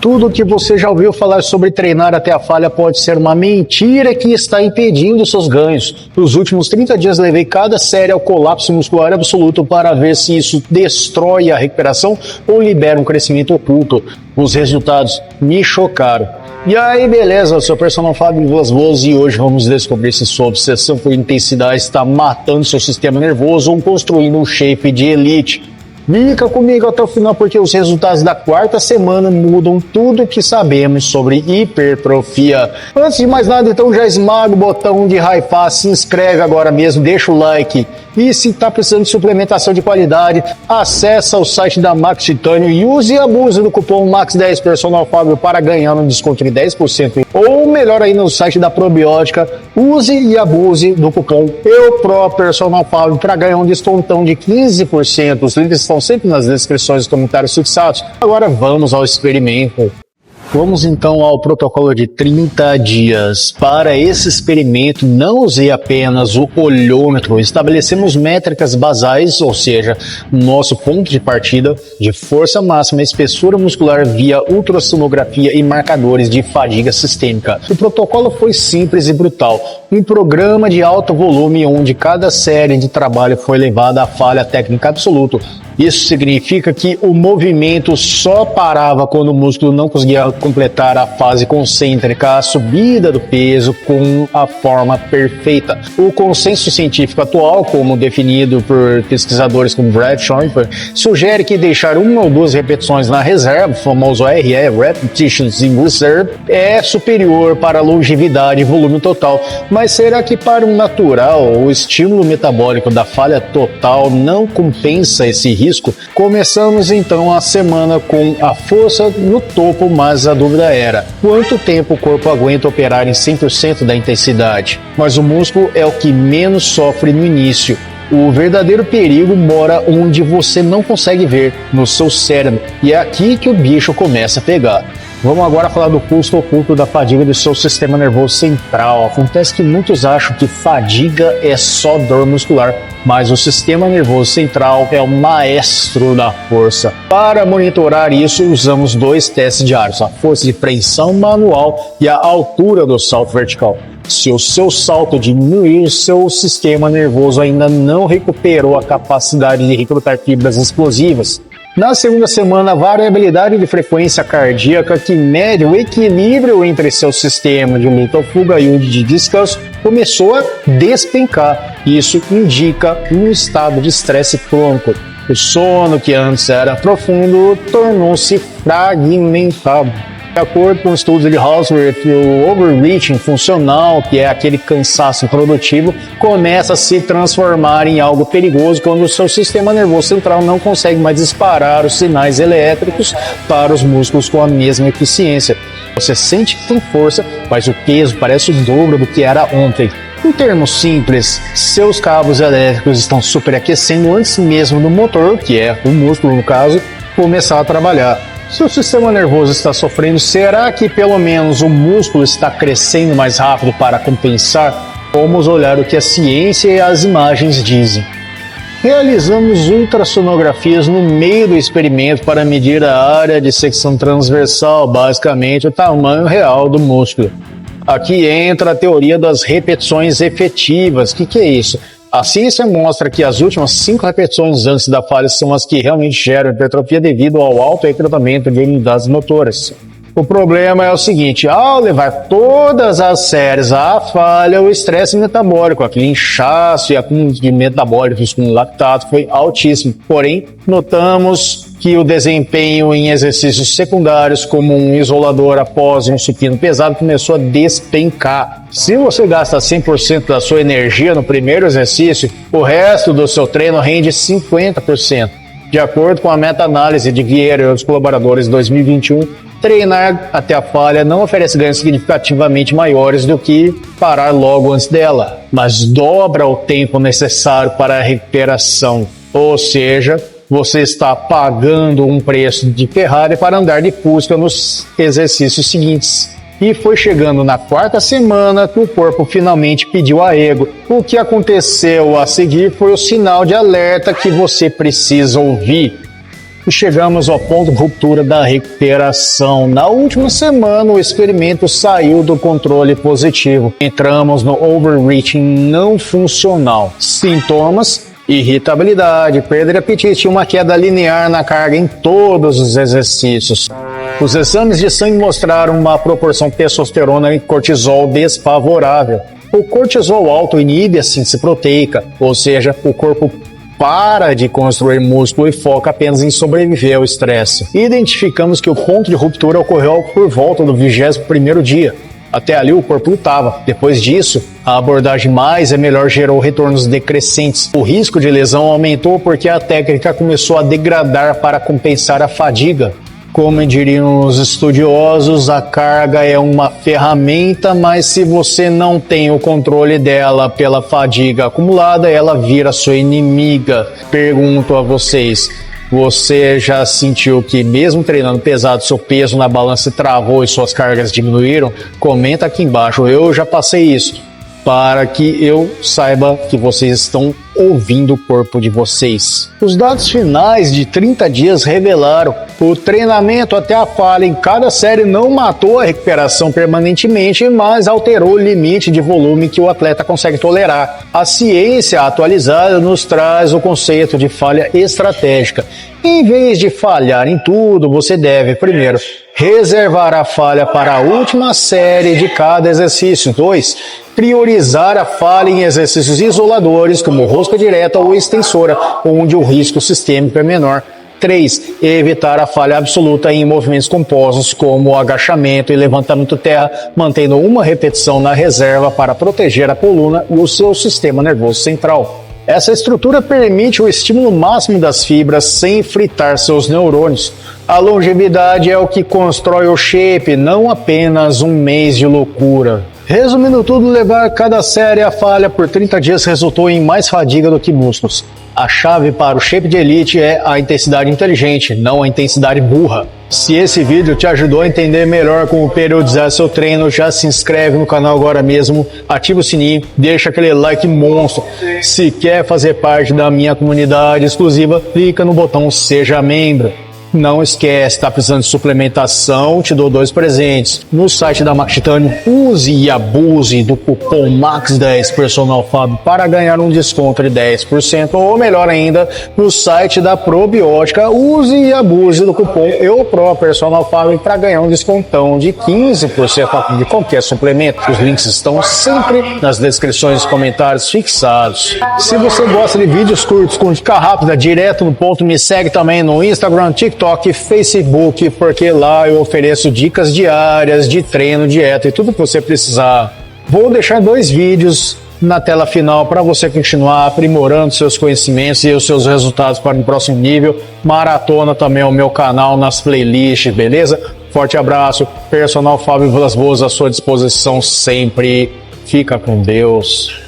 Tudo o que você já ouviu falar sobre treinar até a falha pode ser uma mentira que está impedindo seus ganhos. Nos últimos 30 dias levei cada série ao colapso muscular absoluto para ver se isso destrói a recuperação ou libera um crescimento oculto. Os resultados me chocaram. E aí, beleza, eu sou o personal Fábio Vilas Boas e hoje vamos descobrir se sua obsessão por intensidade está matando seu sistema nervoso ou construindo um shape de elite. Fica comigo até o final porque os resultados da quarta semana mudam tudo o que sabemos sobre hipertrofia. Antes de mais nada, então já esmaga o botão de hypar, se inscreve agora mesmo, deixa o like. E se está precisando de suplementação de qualidade, acessa o site da Max Titânio e use e abuse do cupom MAX10 Personal Fábio para ganhar um desconto de 10%. Ou melhor ainda, no site da Probiótica, use e abuse do cupom EUPRO Personal Fábio para ganhar um descontão de 15%. Os links estão sempre nas descrições dos comentários fixados. Agora vamos ao experimento. Vamos então ao protocolo de 30 dias. Para esse experimento, não usei apenas o olhômetro, estabelecemos métricas basais, ou seja, nosso ponto de partida de força máxima, espessura muscular via ultrassonografia e marcadores de fadiga sistêmica. O protocolo foi simples e brutal. Um programa de alto volume onde cada série de trabalho foi levada à falha técnica absoluta. Isso significa que o movimento só parava quando o músculo não conseguia completar a fase concêntrica, a subida do peso com a forma perfeita. O consenso científico atual, como definido por pesquisadores como Brad Schoenfer, sugere que deixar uma ou duas repetições na reserva, o famoso RE, Repetitions in Reserve, é superior para a longevidade e volume total. Mas será que para um natural, o estímulo metabólico da falha total não compensa esse risco? Começamos então a semana com a força no topo, mas a dúvida era: quanto tempo o corpo aguenta operar em 100% da intensidade? Mas o músculo é o que menos sofre no início. O verdadeiro perigo mora onde você não consegue ver, no seu cérebro, e é aqui que o bicho começa a pegar. Vamos agora falar do custo oculto da fadiga do seu sistema nervoso central. Acontece que muitos acham que fadiga é só dor muscular, mas o sistema nervoso central é o maestro da força. Para monitorar isso, usamos dois testes diários: a força de preensão manual e a altura do salto vertical. Se o seu salto diminuir, seu sistema nervoso ainda não recuperou a capacidade de recrutar fibras explosivas. Na segunda semana, a variabilidade de frequência cardíaca, que mede o equilíbrio entre seu sistema de luta ou fuga e o de descanso, começou a despencar. Isso indica um estado de estresse crônico. O sono, que antes era profundo, tornou-se fragmentado. De acordo com estudos de Halsworth, o overreaching funcional, que é aquele cansaço improdutivo, começa a se transformar em algo perigoso quando o seu sistema nervoso central não consegue mais disparar os sinais elétricos para os músculos com a mesma eficiência. Você sente que tem força, mas o peso parece o dobro do que era ontem. Em termos simples, seus cabos elétricos estão superaquecendo antes mesmo do motor, que é o músculo no caso, começar a trabalhar. Se o sistema nervoso está sofrendo, será que pelo menos o músculo está crescendo mais rápido para compensar? Vamos olhar o que a ciência e as imagens dizem. Realizamos ultrassonografias no meio do experimento para medir a área de secção transversal, basicamente o tamanho real do músculo. Aqui entra a teoria das repetições efetivas. O que é isso? A ciência mostra que as últimas 5 repetições antes da falha são as que realmente geram hipertrofia devido ao alto recrutamento de unidades motoras. O problema é o seguinte: ao levar todas as séries à falha, o estresse metabólico, aquele inchaço e acúmulo de metabólicos com lactato foi altíssimo. Porém, notamos que o desempenho em exercícios secundários, como um isolador após um supino pesado, começou a despencar. Se você gasta 100% da sua energia no primeiro exercício, o resto do seu treino rende 50%. De acordo com a meta-análise de Vieira e outros colaboradores de 2021, treinar até a falha não oferece ganhos significativamente maiores do que parar logo antes dela, mas dobra o tempo necessário para a recuperação. Ou seja, você está pagando um preço de Ferrari para andar de Fusca nos exercícios seguintes. E foi chegando na quarta semana que o corpo finalmente pediu arrego. O que aconteceu a seguir foi o sinal de alerta que você precisa ouvir. e chegamos ao ponto de ruptura da recuperação. Na última semana, o experimento saiu do controle positivo. Entramos no overreaching não funcional. Sintomas: irritabilidade, perda de apetite e uma queda linear na carga em todos os exercícios. Os exames de sangue mostraram uma proporção de testosterona e cortisol desfavorável. O cortisol alto inibe a síntese proteica, ou seja, o corpo para de construir músculo e foca apenas em sobreviver ao estresse. Identificamos que o ponto de ruptura ocorreu por volta do 21º dia. Até ali o corpo lutava. Depois disso, a abordagem mais é melhor gerou retornos decrescentes. O risco de lesão aumentou porque a técnica começou a degradar para compensar a fadiga. Como diriam os estudiosos, a carga é uma ferramenta, mas se você não tem o controle dela pela fadiga acumulada, ela vira sua inimiga. Pergunto a vocês: você já sentiu que mesmo treinando pesado, seu peso na balança travou e suas cargas diminuíram? Comenta aqui embaixo, eu já passei isso, para que eu saiba que vocês estão ouvindo o corpo de vocês. Os dados finais de 30 dias revelaram que o treinamento até a falha em cada série não matou a recuperação permanentemente, mas alterou o limite de volume que o atleta consegue tolerar. A ciência atualizada nos traz o conceito de falha estratégica. Em vez de falhar em tudo, você deve, primeiro, reservar a falha para a última série de cada exercício. 2. Priorizar a falha em exercícios isoladores, como rosca direta ou extensora, onde o risco sistêmico é menor. 3. Evitar a falha absoluta em movimentos compostos, como agachamento e levantamento terra, mantendo uma repetição na reserva para proteger a coluna e o seu sistema nervoso central. Essa estrutura permite o estímulo máximo das fibras sem fritar seus neurônios. A longevidade é o que constrói o shape, não apenas um mês de loucura. Resumindo tudo, levar cada série à falha por 30 dias resultou em mais fadiga do que músculos. A chave para o shape de elite é a intensidade inteligente, não a intensidade burra. Se esse vídeo te ajudou a entender melhor como periodizar seu treino, já se inscreve no canal agora mesmo, ativa o sininho, deixa aquele like monstro. Se quer fazer parte da minha comunidade exclusiva, clica no botão Seja Membro. Não esquece, tá precisando de suplementação? Te dou 2 presentes. No site da Max Titanium, use e abuse do cupom MAX10 Personal Fab para ganhar um desconto de 10%. Ou melhor ainda, no site da Probiótica, use e abuse do cupom EUPRO Personal Fab para ganhar um descontão de 15% de qualquer suplemento. Os links estão sempre nas descrições e comentários fixados. Se você gosta de vídeos curtos com dica rápida, direto no ponto, me segue também no Instagram, TikTok, Facebook, porque lá eu ofereço dicas diárias de treino, dieta e tudo que você precisar. Vou deixar 2 vídeos na tela final para você continuar aprimorando seus conhecimentos e os seus resultados para o próximo nível. Maratona também o meu canal nas playlists, beleza? Forte abraço, Personal Fábio Vilas Boas à sua disposição sempre. Fica com Deus.